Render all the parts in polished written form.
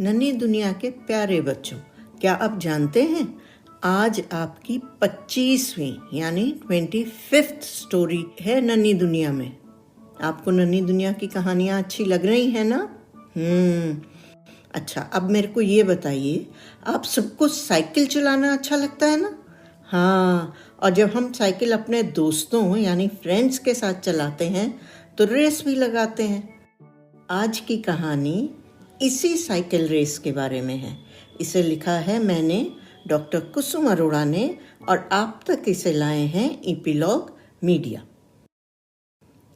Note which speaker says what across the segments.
Speaker 1: नन्ही दुनिया के प्यारे बच्चों, क्या आप जानते हैं आज आपकी 25वीं यानी 25th स्टोरी है नन्ही दुनिया में। आपको नन्ही दुनिया की कहानियाँ अच्छी लग रही हैं ना? अच्छा, अब मेरे को ये बताइए, आप सबको साइकिल चलाना अच्छा लगता है ना? हाँ, और जब हम साइकिल अपने दोस्तों यानी फ्रेंड्स के साथ चलाते हैं तो रेस भी लगाते हैं। आज की कहानी इसी साइकिल रेस के बारे में है। इसे लिखा है मैंने, डॉक्टर कुसुम अरोड़ा ने, और आप तक इसे लाए हैं ईपीलॉग मीडिया।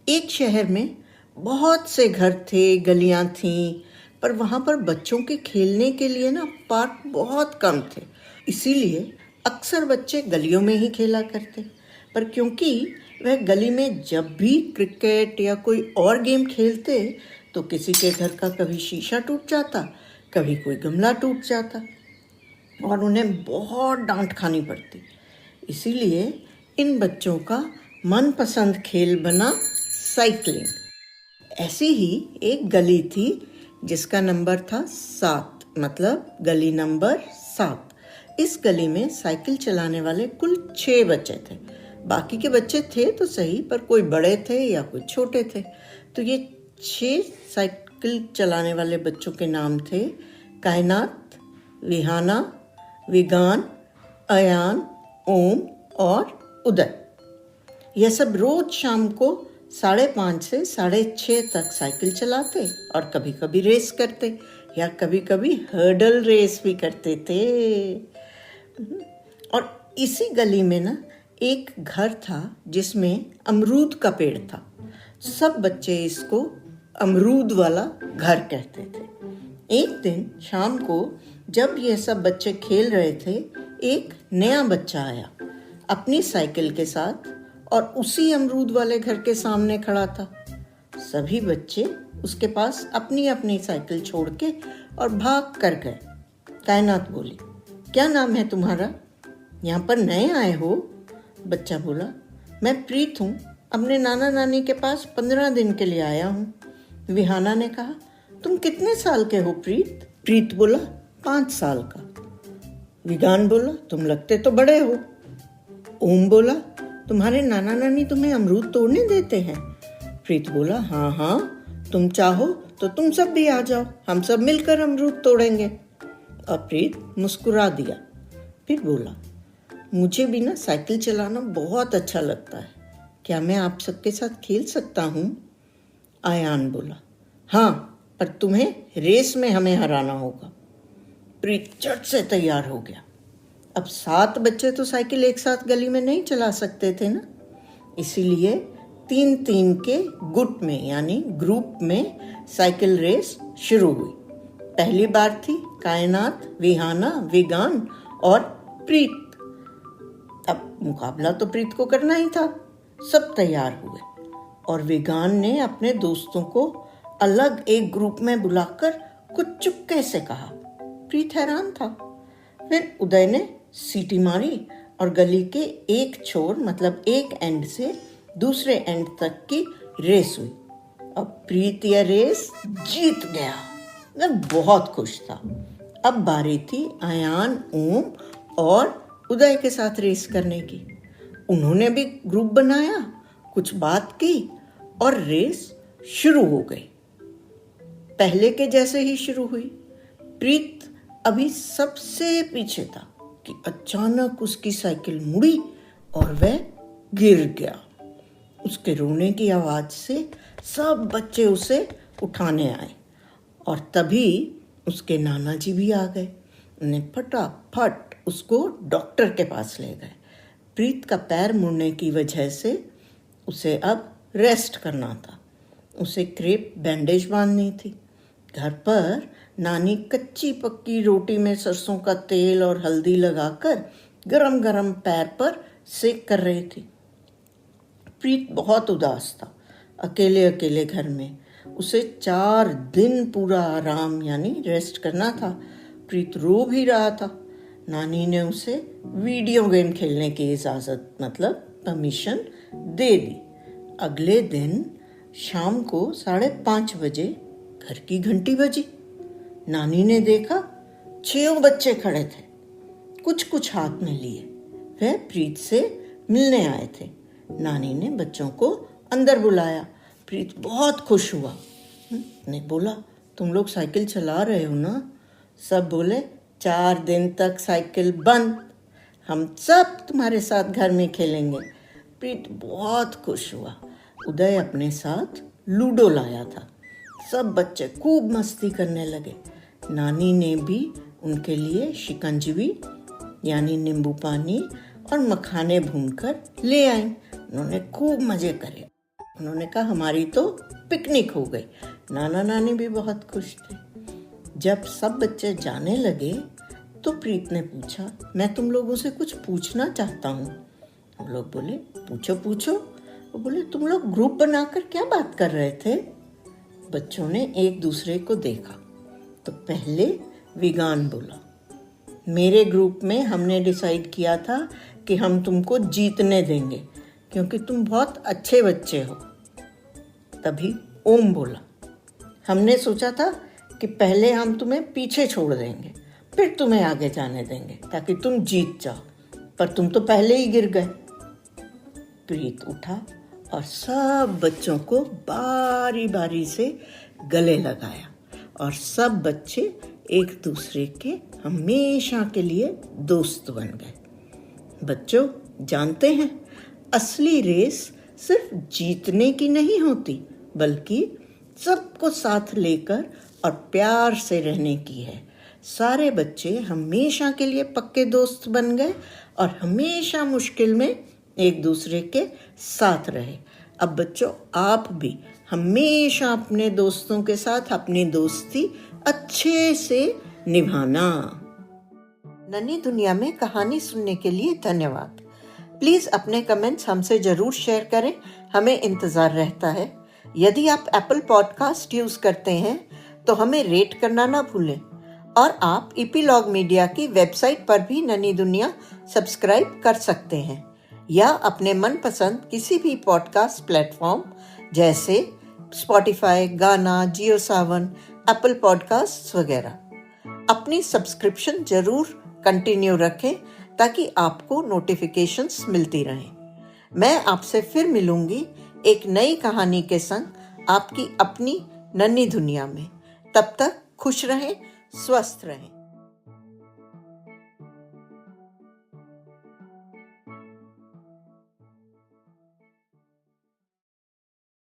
Speaker 1: एक शहर में बहुत से घर थे, गलियां थीं, पर वहाँ पर बच्चों के खेलने के लिए ना पार्क बहुत कम थे। इसीलिए अक्सर बच्चे गलियों में ही खेला करते। पर क्योंकि वह गली में जब भी क्रिकेट या कोई और गेम खेलते तो किसी के घर का कभी शीशा टूट जाता, कभी कोई गमला टूट जाता और उन्हें बहुत डांट खानी पड़ती। इसीलिए इन बच्चों का मनपसंद खेल बना साइकिलिंग। ऐसी ही एक गली थी जिसका नंबर था 7, मतलब गली नंबर 7। इस गली में साइकिल चलाने वाले कुल 6 बच्चे थे। बाकी के बच्चे थे तो सही, पर कोई बड़े थे या कोई छोटे थे। तो ये 6 साइकिल चलाने वाले बच्चों के नाम थे कायनात, विहाना, विगान, अयान, ओम और उदय। यह सब रोज शाम को 5:30 से 6:30 तक साइकिल चलाते और कभी कभी रेस करते या कभी कभी हर्डल रेस भी करते थे। और इसी गली में ना एक घर था जिसमें अमरूद का पेड़ था। सब बच्चे इसको अमरूद वाला घर कहते थे। एक दिन शाम को जब ये सब बच्चे खेल रहे थे, एक नया बच्चा आया अपनी साइकिल के साथ और उसी अमरूद वाले घर के सामने खड़ा था। सभी बच्चे उसके पास अपनी अपनी साइकिल छोड़ के और भाग कर गए। कायनात बोली, क्या नाम है तुम्हारा? यहाँ पर नए आए हो? बच्चा बोला, मैं प्रीत हूँ, अपने नाना नानी के पास 15 दिन के लिए आया हूँ। विहाना ने कहा, तुम कितने साल के हो प्रीत? प्रीत बोला, 5 साल का। विगान बोला, तुम लगते तो बड़े हो। ओम बोला, तुम्हारे नाना नानी तुम्हें अमरूद तोड़ने देते हैं? प्रीत बोला, हाँ हाँ, तुम चाहो तो तुम सब भी आ जाओ, हम सब मिलकर अमरूद तोड़ेंगे। और प्रीत मुस्कुरा दिया। फिर बोला, मुझे भी ना साइकिल चलाना बहुत अच्छा लगता है, क्या मैं आप सबके साथ खेल सकता हूँ? आयान बोला, हाँ, पर तुम्हें रेस में हमें हराना होगा। प्रीत झट से तैयार हो गया। अब 7 बच्चे तो साइकिल एक साथ गली में नहीं चला सकते थे ना, इसीलिए 3-3 के गुट में यानी ग्रुप में साइकिल रेस शुरू हुई। पहली बार थी कायनात, विहाना, विगान और प्रीत। अब मुकाबला तो प्रीत को करना ही था। सब तैयार हुए और विगान ने अपने दोस्तों को अलग एक ग्रुप में बुलाकर कुछ चुपके से कहा। प्रीत हैरान था। फिर उदय ने सीटी मारी और गली के एक छोर मतलब एक एंड से दूसरे एंड तक की रेस हुई। अब प्रीत यह रेस जीत गया। वह बहुत खुश था। अब बारी थी आयान, ओम और उदय के साथ रेस करने की। उन्होंने भी ग्रुप बनाया, कुछ बात की और रेस शुरू हो गई। पहले के जैसे ही शुरू हुई। प्रीत अभी सबसे पीछे था कि अचानक उसकी साइकिल मुड़ी और वह गिर गया। उसके रोने की आवाज से सब बच्चे उसे उठाने आए और तभी उसके नाना जी भी आ गए। उन्हें फटाफट उसको डॉक्टर के पास ले गए। प्रीत का पैर मुड़ने की वजह से उसे अब रेस्ट करना था। उसे क्रेप बैंडेज बांधनी थी। घर पर नानी कच्ची पक्की रोटी में सरसों का तेल और हल्दी लगाकर गरम गरम पैर पर सेक कर रही थी। प्रीत बहुत उदास था, अकेले अकेले घर में। उसे 4 दिन पूरा आराम यानी रेस्ट करना था। प्रीत रो भी रहा था। नानी ने उसे वीडियो गेम खेलने की इजाज़त मतलब परमिशन दे दी। अगले दिन शाम को 5:30 बजे घर की घंटी बजी। नानी ने देखा 6 बच्चे खड़े थे, कुछ कुछ हाथ में लिए। वह प्रीत से मिलने आए थे। नानी ने बच्चों को अंदर बुलाया। प्रीत बहुत खुश हुआ। ने बोला, तुम लोग साइकिल चला रहे हो ना? सब बोले, 4 दिन तक साइकिल बंद, हम सब तुम्हारे साथ घर में खेलेंगे। प्रीत बहुत खुश हुआ। उदय अपने साथ लूडो लाया था। सब बच्चे खूब मस्ती करने लगे। नानी ने भी उनके लिए शिकंजवी यानी नींबू पानी और मखाने भूनकर ले आई। उन्होंने खूब मजे करे। उन्होंने कहा, हमारी तो पिकनिक हो गई। नाना नानी भी बहुत खुश थे। जब सब बच्चे जाने लगे तो प्रीत ने पूछा, मैं तुम लोगों से कुछ पूछना चाहता हूँ। हम लोग बोले, पूछो पूछो। वो बोले, तुम लोग ग्रुप बनाकर क्या बात कर रहे थे? बच्चों ने एक दूसरे को देखा तो पहले विगान बोला, मेरे ग्रुप में हमने डिसाइड किया था कि हम तुमको जीतने देंगे क्योंकि तुम बहुत अच्छे बच्चे हो। तभी ओम बोला, हमने सोचा था कि पहले हम तुम्हें पीछे छोड़ देंगे, फिर तुम्हें आगे जाने देंगे ताकि तुम जीत जाओ, पर तुम तो पहले ही गिर गए। प्रीत उठा और सब बच्चों को बारी बारी से गले लगाया और सब बच्चे एक दूसरे के हमेशा के लिए दोस्त बन गए। बच्चों, जानते हैं, असली रेस सिर्फ जीतने की नहीं होती, बल्कि सबको साथ लेकर और प्यार से रहने की है। सारे बच्चे हमेशा के लिए पक्के दोस्त बन गए और हमेशा मुश्किल में एक दूसरे के साथ रहे। अब बच्चों, आप भी हमेशा अपने दोस्तों के साथ अपनी दोस्ती अच्छे से निभाना। नन्ही दुनिया में कहानी सुनने के लिए धन्यवाद। प्लीज अपने कमेंट्स हमसे जरूर शेयर करें, हमें इंतजार रहता है। यदि आप एप्पल पॉडकास्ट यूज करते हैं तो हमें रेट करना ना भूलें और आप इपीलॉग मीडिया की वेबसाइट पर भी नन्ही दुनिया सब्सक्राइब कर सकते हैं या अपने मनपसंद किसी भी पॉडकास्ट प्लेटफॉर्म जैसे स्पॉटिफाई, गाना, जियो सावन, एप्पल पॉडकास्ट वगैरह। अपनी सब्सक्रिप्शन जरूर कंटिन्यू रखें ताकि आपको नोटिफिकेशंस मिलती रहें। मैं आपसे फिर मिलूंगी एक नई कहानी के संग आपकी अपनी नन्ही दुनिया में। तब तक खुश रहें, स्वस्थ रहें।